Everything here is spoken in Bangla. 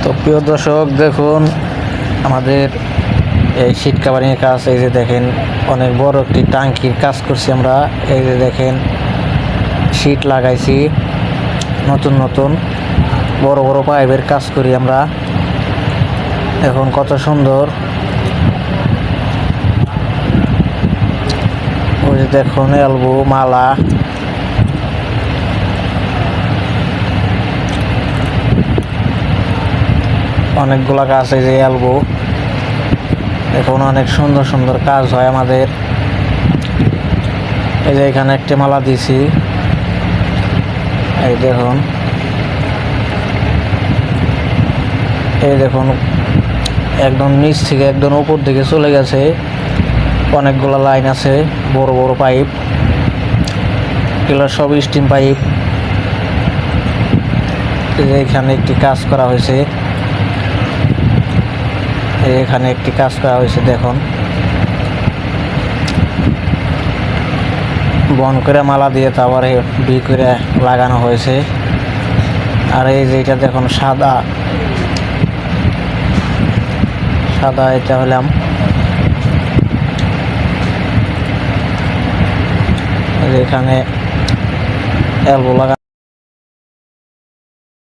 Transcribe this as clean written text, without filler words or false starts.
তো প্রিয় দর্শক দেখুন আমাদের এই শীট কাভারিংয়ের কাজ। এই যে দেখেন অনেক বড় একটি টাঙ্কির কাজ করছি আমরা। এই যে দেখেন শীট লাগাইছি, নতুন নতুন বড় বড় পাইপের কাজ করি আমরা। এখন কত সুন্দর, ওই যে দেখুন এলবো মালা, অনেকগুলা কাজ। এই যে এলবো, এখন অনেক সুন্দর সুন্দর কাজ হয় আমাদের। এই যে এখানে একটি মালা দিছি, এই দেখুন, এই দেখুন একদম নিচ থেকে একদম উপর দিকে চলে গেছে। অনেকগুলো লাইন আছে, বড় বড় পাইপ, এগুলো সব স্টিম পাইপ। এখানে একটি কাজ করা হয়েছে, এখানে একটি কাজ করা হয়েছে দেখুন, বন করে মালা দিয়ে তারপরে বি করে লাগানো হয়েছে। আর এই যে এটা দেখুন সাদা সাদা, এটা হলাম এখানে এলবো লাগানো